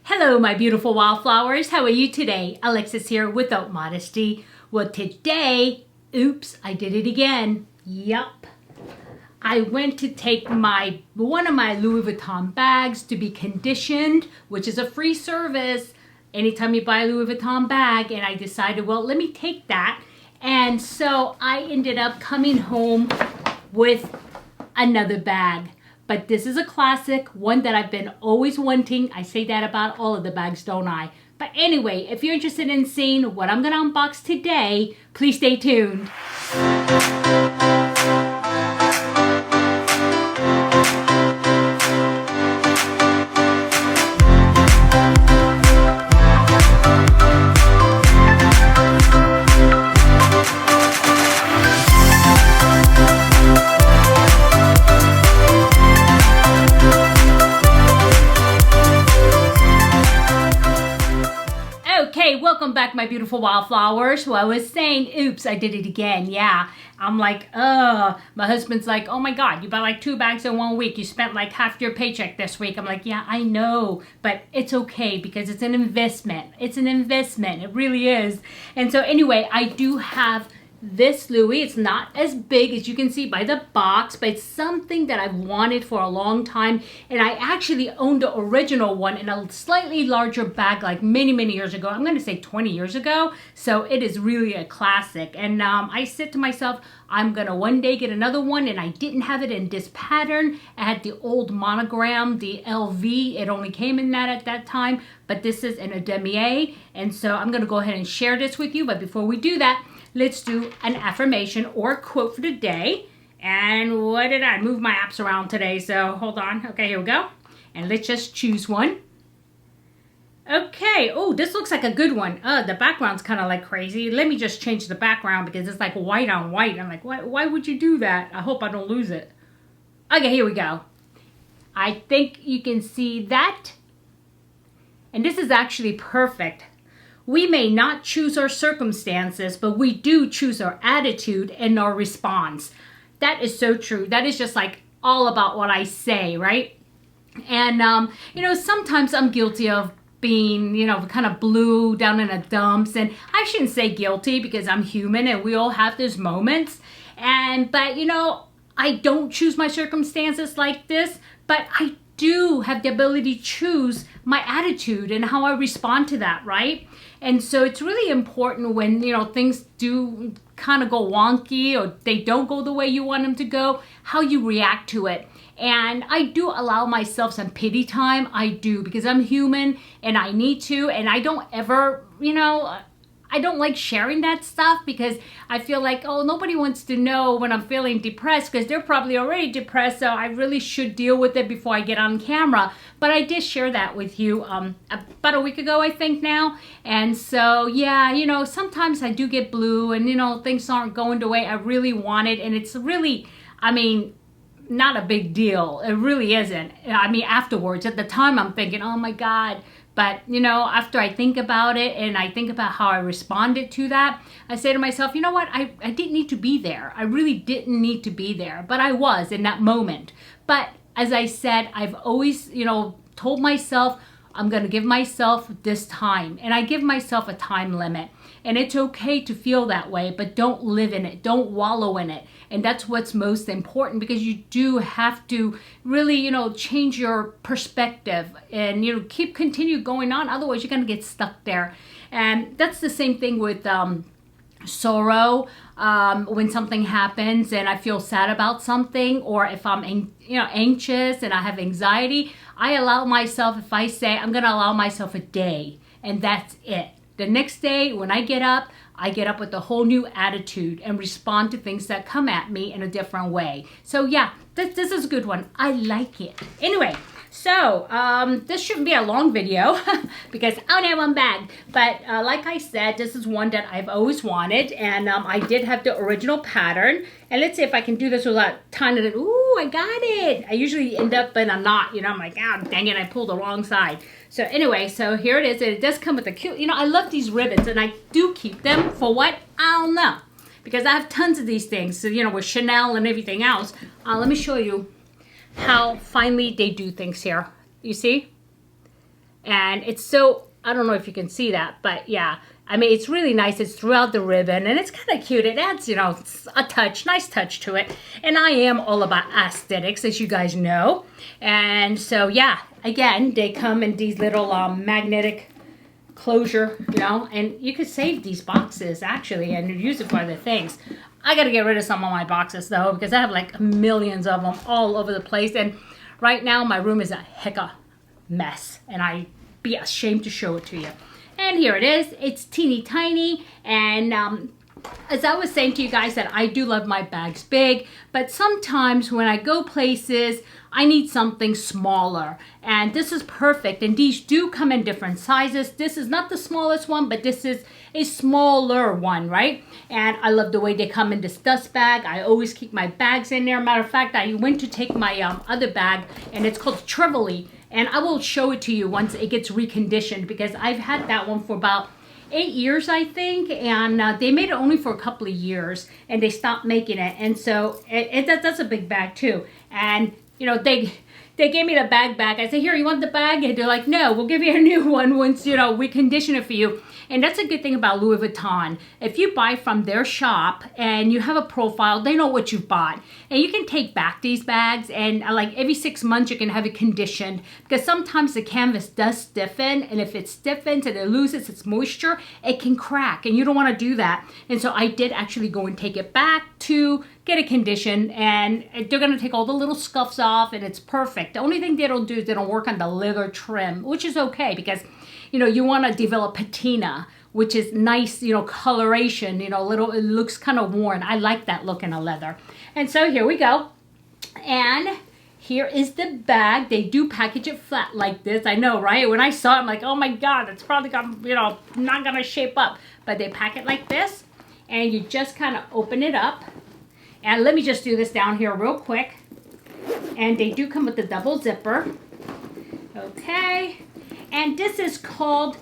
Hello, my beautiful wildflowers. How are you today? Alexis here with Modesty. Well, today, oops, I did it again. Yup. I went to take one of my Louis Vuitton bags to be conditioned, which is a free service anytime you buy a Louis Vuitton bag. And I decided, well, let me take that. And so I ended up coming home with another bag. But this is a classic, one that I've been always wanting. I say that about all of the bags, don't I? But anyway, if you're interested in seeing what I'm going to unbox today, please stay tuned. Welcome back, my beautiful wildflowers. Well, I was saying, oops, I did it again. Yeah, I'm like, my husband's like, oh my God, you bought like 2 bags in 1 week. You spent like half your paycheck this week. I'm like, yeah, I know, but it's okay because it's an investment. It's an investment. It really is. And so anyway, I do have this Louis. It's not as big as you can see by the box, but it's something that I've wanted for a long time. And I actually owned the original one in a slightly larger bag like many years ago. I'm going to say 20 years ago. So it is really a classic. And I said to myself, I'm going to one day get another one. And I didn't have it in this pattern. I had the old monogram, the LV. It only came in that at that time. But this is in a demier. And so I'm going to go ahead and share this with you. But before we do that, let's do an affirmation or a quote for the day. And what did I move my apps around today? So hold on. Okay, here we go. And let's just choose one. Okay. Oh, this looks like a good one. The background's kind of like crazy. Let me just change the background because it's like white on white. I'm like, why would you do that? I hope I don't lose it. Okay, here we go. I think you can see that. And this is actually perfect. We may not choose our circumstances, but we do choose our attitude and our response. That is so true. That is just like all about what I say, right? And, sometimes I'm guilty of being, kind of blue down in the dumps. And I shouldn't say guilty because I'm human and we all have those moments. But I don't choose my circumstances like this, but I do have the ability to choose my attitude and how I respond to that, right? And so it's really important when, things do kind of go wonky or they don't go the way you want them to go, how you react to it. And I do allow myself some pity time. I do, because I'm human and I need to, and I don't ever, I don't like sharing that stuff because I feel like, oh, nobody wants to know when I'm feeling depressed because they're probably already depressed. So I really should deal with it before I get on camera. But I did share that with you about a week ago, I think now. And so, yeah, sometimes I do get blue and, things aren't going the way I really wanted. And it's really, not a big deal. It really isn't. Afterwards, at the time, I'm thinking, oh my God. But, after I think about it and I think about how I responded to that, I say to myself, you know what? I didn't need to be there. I really didn't need to be there. But I was in that moment. But as I said, I've always, told myself I'm going to give myself this time. And I give myself a time limit. And it's okay to feel that way, but don't live in it. Don't wallow in it. And that's what's most important, because you do have to really, change your perspective and, continue going on. Otherwise, you're going to get stuck there. And that's the same thing with sorrow. When something happens and I feel sad about something, or if I'm, anxious and I have anxiety, I allow myself, if I say I'm going to allow myself a day, and that's it. The next day when I get up with a whole new attitude and respond to things that come at me in a different way. So yeah, this is a good one. I like it. Anyway, so this shouldn't be a long video because I only have one bag. But like I said, this is one that I've always wanted. And I did have the original pattern. And let's see if I can do this without tying it. Ooh, I got it. I usually end up in a knot. I'm like, oh, dang it, I pulled the wrong side. So anyway, so here it is. It does come with a cute, I love these ribbons. And I do keep them for what? I don't know. Because I have tons of these things. So, with Chanel and everything else. Let me show you how finely they do things here. You see? And it's so, I don't know if you can see that, but yeah. I mean, it's really nice. It's throughout the ribbon, and it's kind of cute. It adds, you know, a touch, nice touch to it. And I am all about aesthetics, as you guys know. And so, yeah, again, they come in these little magnetic closure, you know, and you could save these boxes, actually, and use it for other things. I got to get rid of some of my boxes, though, because I have, like, millions of them all over the place. And right now, my room is a hecka mess, and I'd be ashamed to show it to you. And here it is. It's teeny tiny. And as I was saying to you guys, that I do love my bags big, but sometimes when I go places, I need something smaller. And this is perfect. And these do come in different sizes. This is not the smallest one, but this is a smaller one, right? And I love the way they come in this dust bag. I always keep my bags in there. Matter of fact, I went to take my other bag, and it's called Trevally. And I will show it to you once it gets reconditioned, because I've had that one for about 8 years, I think. And they made it only for a couple of years, and they stopped making it. And so that's a big bag too. And, you know, they gave me the bag back. I said, here, you want the bag? And they're like, no, we'll give you a new one once, you know, we condition it for you. And that's a good thing about Louis Vuitton. If you buy from their shop and you have a profile, they know what you've bought. And you can take back these bags, and like every 6 months you can have it conditioned, because sometimes the canvas does stiffen, and if it stiffens and it loses its moisture, it can crack, and you don't want to do that. And so I did actually go and take it back to get it conditioned, and they're going to take all the little scuffs off, and it's perfect. The only thing they don't do is they don't work on the leather trim, which is okay, because, you know, you want to develop patina, which is nice, you know, coloration, you know, little, it looks kind of worn. I like that look in a leather. And so here we go. And here is the bag. They do package it flat like this. I know, right? When I saw it, I'm like, oh my God, it's probably got, you know, not going to shape up. But they pack it like this, and you just kind of open it up. And let me just do this down here real quick. And they do come with the double zipper. Okay. And this is called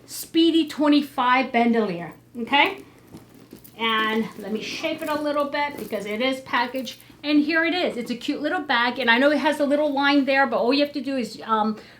Speedy 25 Bandolier. Okay. And let me shape it a little bit, because it is packaged. And here it is. It's a cute little bag. And I know it has a little line there, but all you have to do is,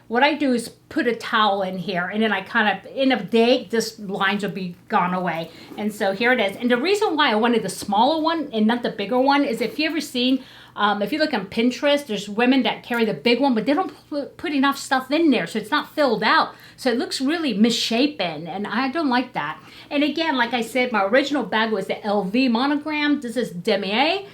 what I do is put a towel in here. And then I kind of, in a day, this lines will be gone away. And so here it is. And the reason why I wanted the smaller one and not the bigger one is, if you ever seen, if you look on Pinterest, there's women that carry the big one, but they don't put enough stuff in there, so it's not filled out. So it looks really misshapen, and I don't like that. And again, like I said, my original bag was the LV monogram. This is Demier.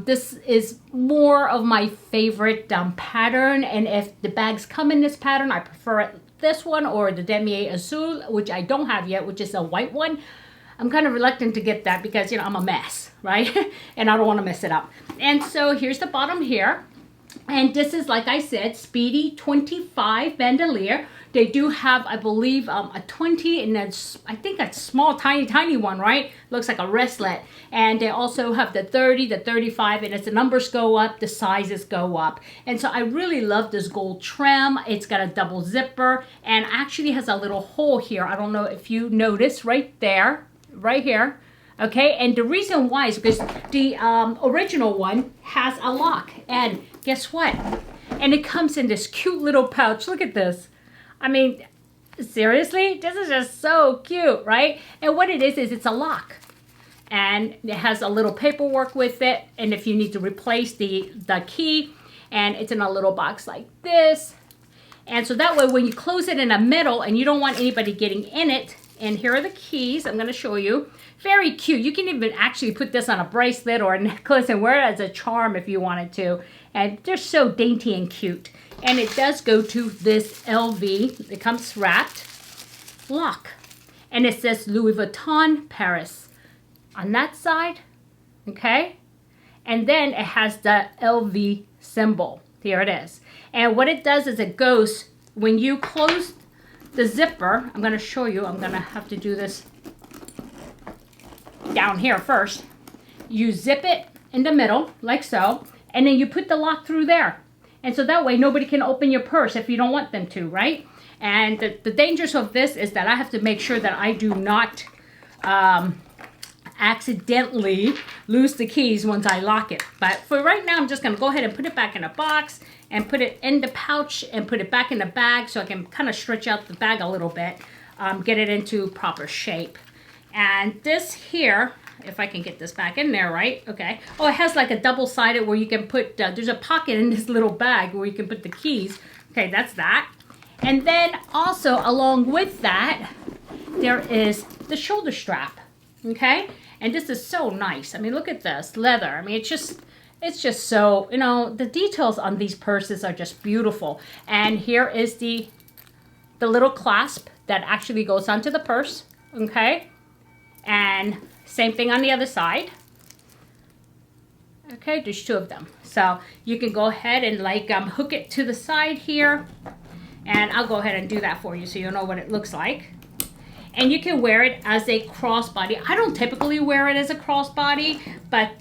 This is more of my favorite pattern, and if the bags come in this pattern, I prefer this one or the Demier Azul, which I don't have yet, which is a white one. I'm kind of reluctant to get that because, you know, I'm a mess, right? And I don't want to mess it up. And so here's the bottom here. And this is, like I said, Speedy 25 Bandolier. They do have, I believe, a 20, and that's, I think, a small, tiny one, right? Looks like a wristlet. And they also have the 30, the 35, and as the numbers go up, the sizes go up. And so I really love this gold trim. It's got a double zipper, and actually has a little hole here. I don't know if you notice right there, right here. Okay, and the reason why is because the original one has a lock. And guess what? And it comes in this cute little pouch. Look at this. I mean, seriously? This is just so cute, right? And what it is it's a lock. And it has a little paperwork with it. And if you need to replace the key, and it's in a little box like this. And so that way, when you close it in the middle and you don't want anybody getting in it, and here are the keys. I'm going to show you. Very cute. You can even actually put this on a bracelet or a necklace and wear it as a charm if you wanted to. And they're so dainty and cute. And it does go to this LV. It comes wrapped lock. And it says Louis Vuitton Paris on that side. Okay. And then it has the LV symbol. Here it is. And what it does is it goes, when you close the zipper, I'm going to show you. I'm going to have to do this down here first. You zip it in the middle like so, and then you put the lock through there. And so that way nobody can open your purse if you don't want them to, right? And the dangers of this is that I have to make sure that I do not accidentally lose the keys once I lock it. But for right now, I'm just going to go ahead and put it back in a box. and put it in the pouch and put it back in the bag so I can kind of stretch out the bag a little bit, get it into proper shape. And this here, if I can get this back in there, right? Okay. Oh, it has like a double-sided where you can put, there's a pocket in this little bag where you can put the keys. Okay, that's that. And then also along with that, there is the shoulder strap, okay? And this is so nice. I mean, look at this leather. I mean, it's just so, you know, the details on these purses are just beautiful. And here is the little clasp that actually goes onto the purse, okay? And same thing on the other side. Okay, there's two of them. So you can go ahead and like hook it to the side here. And I'll go ahead and do that for you so you'll know what it looks like. And you can wear it as a crossbody. I don't typically wear it as a crossbody, but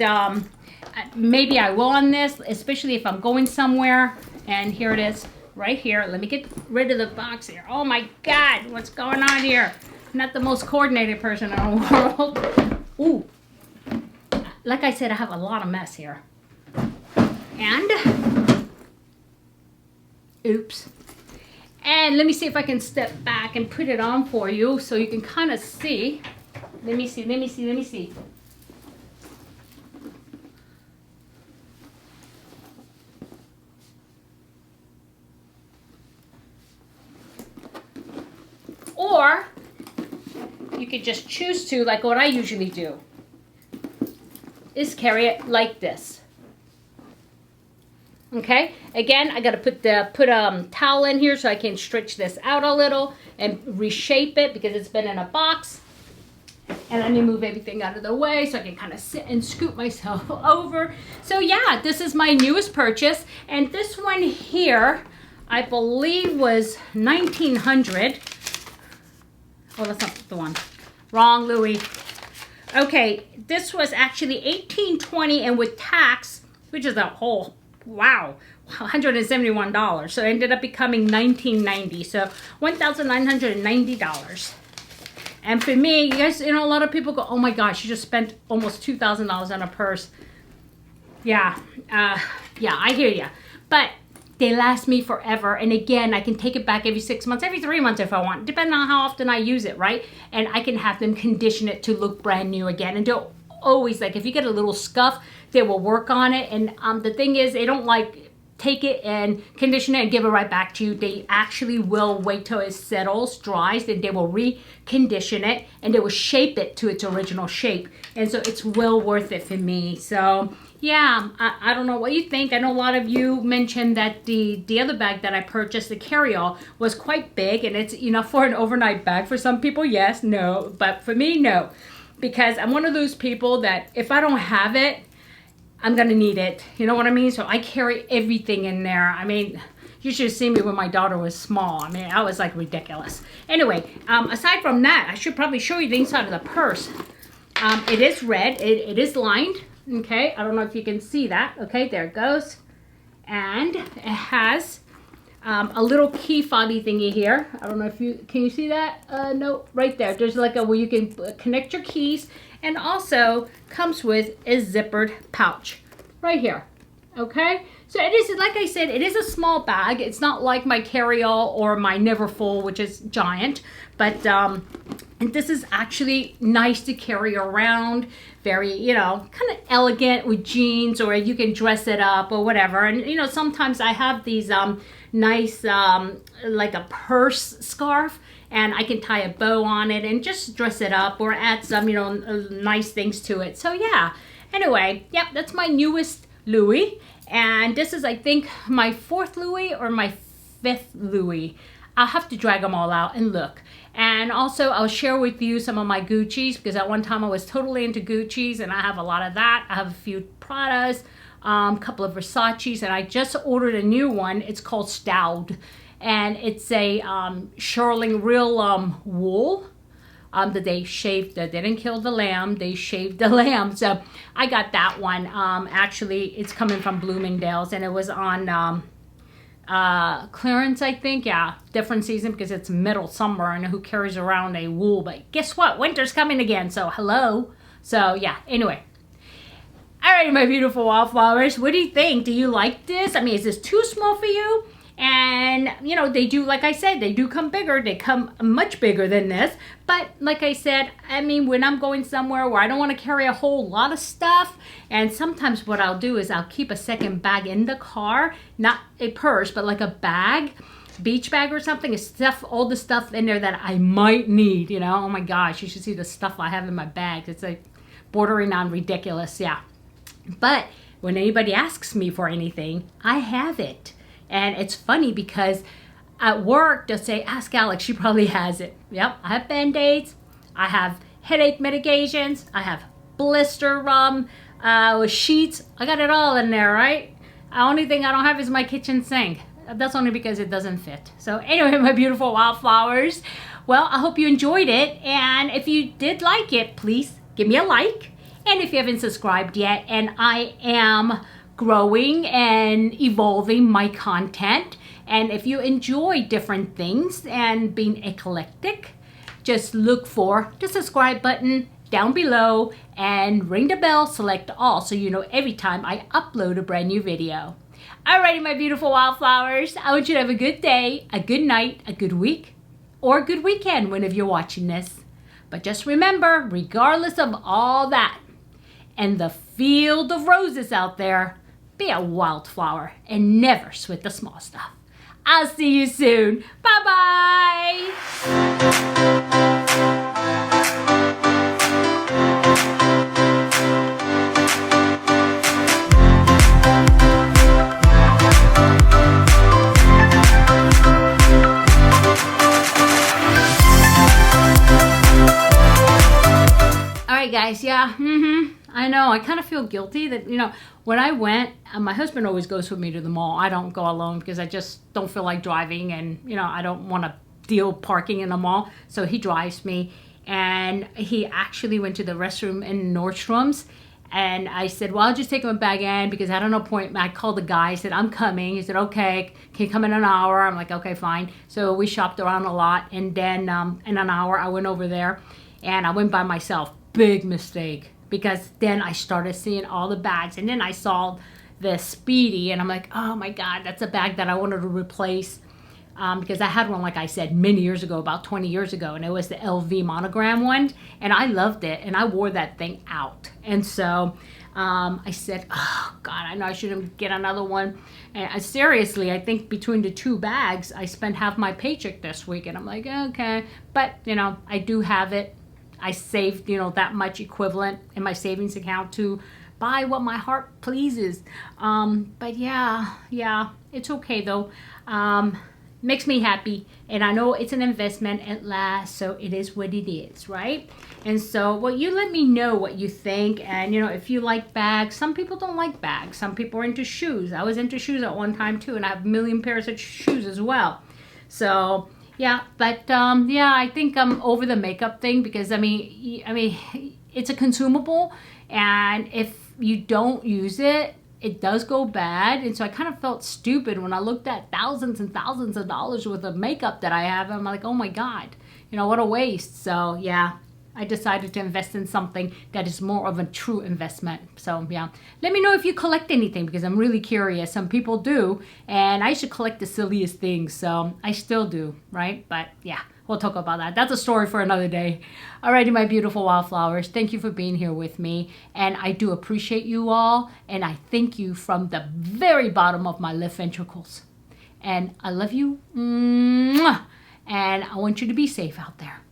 maybe I will on this, especially if I'm going somewhere. And here it is right here. Let me get rid of the box here. Oh my God, what's going on here? Not the most coordinated person in the world. Ooh, like I said, I have a lot of mess here. And, oops. And let me see if I can step back and put it on for you so you can kind of see. Let me see. Or you could just choose to, like what I usually do, is carry it like this. Okay, again, I gotta put a towel in here so I can stretch this out a little and reshape it because it's been in a box. And let me move everything out of the way so I can kind of sit and scoot myself over. So yeah, this is my newest purchase. And this one here, I believe was 1900. Oh, that's not the one. Wrong, Louis. Okay, this was actually 1820 and with tax, which is a whole, wow, $171. So it ended up becoming $1990. So $1,990. And for me, you guys, you know, a lot of people go, oh my gosh, you just spent almost $2,000 on a purse. Yeah, yeah, I hear you. But they last me forever. And again, I can take it back every 6 months, every 3 months if I want, depending on how often I use it, right? And I can have them condition it to look brand new again. And they'll always, like, if you get a little scuff, they will work on it. And the thing is, they don't like take it and condition it and give it right back to you. They actually will wait till it settles, dries, then they will recondition it and they will shape it to its original shape. And so it's well worth it for me. So yeah, I don't know what you think. I know a lot of you mentioned that the other bag that I purchased, the carry-all, was quite big, and it's enough for an overnight bag. For some people, yes, no, but for me, no. Because I'm one of those people that if I don't have it, I'm gonna need it. You know what I mean? So I carry everything in there. I mean, you should have seen me when my daughter was small. I mean, I was like ridiculous. Anyway, aside from that, I should probably show you the inside of the purse. It is red. It is lined. Okay, I don't know if you can see that. Okay, there it goes. And it has a little key fobby thingy here. I don't know if can you see that? No, right there. There's like a where you can connect your keys, and also comes with a zippered pouch right here. Okay, so it is, like I said, it is a small bag. It's not like my carry-all or my Neverfull, which is giant, but and this is actually nice to carry around. Very, you know, kind of elegant with jeans, or you can dress it up or whatever. And you know, sometimes I have these nice like a purse scarf, and I can tie a bow on it and just dress it up or add some, you know, nice things to it. So yeah, anyway, yep, that's my newest Louis. And this is, I think, my 4th Louis or my 5th Louis. I'll have to drag them all out and look. And also, I'll share with you some of my Gucci's, because at one time I was totally into Gucci's, and I have a lot of that. I have a few Pradas, a couple of Versace's, and I just ordered a new one. It's called Staud, and it's a shearling real wool that they shaved. They didn't kill the lamb, they shaved the lamb. So I got that one. Actually, it's coming from Bloomingdale's, and it was on clearance, I think. Yeah, different season because it's middle summer, and who carries around a wool? But guess what, winter's coming again, so hello. So yeah, anyway, Alright, my beautiful wildflowers, what do you think? Do you like this? I mean, is this too small for you? And, you know, they do, like I said, they do come bigger. They come much bigger than this. But, like I said, I mean, when I'm going somewhere where I don't want to carry a whole lot of stuff, and sometimes what I'll do is I'll keep a second bag in the car, not a purse, but like a bag, beach bag or something, and stuff, all the stuff in there that I might need, you know? Oh my gosh, you should see the stuff I have in my bag. It's like bordering on ridiculous, yeah. But when anybody asks me for anything, I have it. And it's funny because at work, they'll say, ask Alex, she probably has it. Yep, I have Band-Aids, I have headache medications, I have blister sheets. I got it all in there, right? The only thing I don't have is my kitchen sink. That's only because it doesn't fit. So anyway, my beautiful wildflowers, well, I hope you enjoyed it. And if you did like it, please give me a like. And if you haven't subscribed yet, and I am growing and evolving my content, and if you enjoy different things and being eclectic, just look for the subscribe button down below and ring the bell, select all, so you know every time I upload a brand new video. Alrighty, my beautiful wildflowers, I want you to have a good day, a good night, a good week, or a good weekend whenever you're watching this. But just remember, regardless of all that, and the field of roses out there, be a wildflower and never sweat the small stuff. I'll see you soon. Bye-bye. All right, guys, yeah, I know, I kind of feel guilty that, you know, when I went, my husband always goes with me to the mall. I don't go alone because I just don't feel like driving, and, you know, I don't want to deal parking in the mall. So he drives me, and he actually went to the restroom in Nordstrom's, and I said, well, I'll just take him back in because I had an appointment. I called the guy, I said, I'm coming. He said, okay, can you come in an hour? I'm like, okay, fine. So we shopped around a lot, and then in an hour I went over there, and I went by myself. Big mistake, because then I started seeing all the bags, and then I saw the Speedy, and I'm like, oh my God, that's a bag that I wanted to replace, because I had one, like I said, many years ago, about 20 years ago, and it was the LV monogram one, and I loved it, and I wore that thing out. And so I said, oh God, I know I shouldn't get another one. And seriously, I think between the two bags, I spent half my paycheck this week, and I'm like, okay, but you know, I do have it. I saved, you know, that much equivalent in my savings account to buy what my heart pleases. But yeah, it's okay though. Makes me happy, and I know it's an investment at last, so it is what it is, right? And so, well, you let me know what you think, and you know, if you like bags. Some people don't like bags. Some people are into shoes. I was into shoes at one time too, and I have a million pairs of shoes as well. So yeah, but yeah, I think I'm over the makeup thing, because I mean, it's a consumable, and if you don't use it, it does go bad. And so I kind of felt stupid when I looked at thousands and thousands of dollars worth of makeup that I have. I'm like, oh my God, you know, what a waste. So yeah, I decided to invest in something that is more of a true investment. So yeah, let me know if you collect anything, because I'm really curious. Some people do, and I used to collect the silliest things, so I still do, right? But yeah, we'll talk about that. That's a story for another day. Alrighty, my beautiful wildflowers, thank you for being here with me, and I do appreciate you all, and I thank you from the very bottom of my left ventricles. And I love you, mwah, and I want you to be safe out there.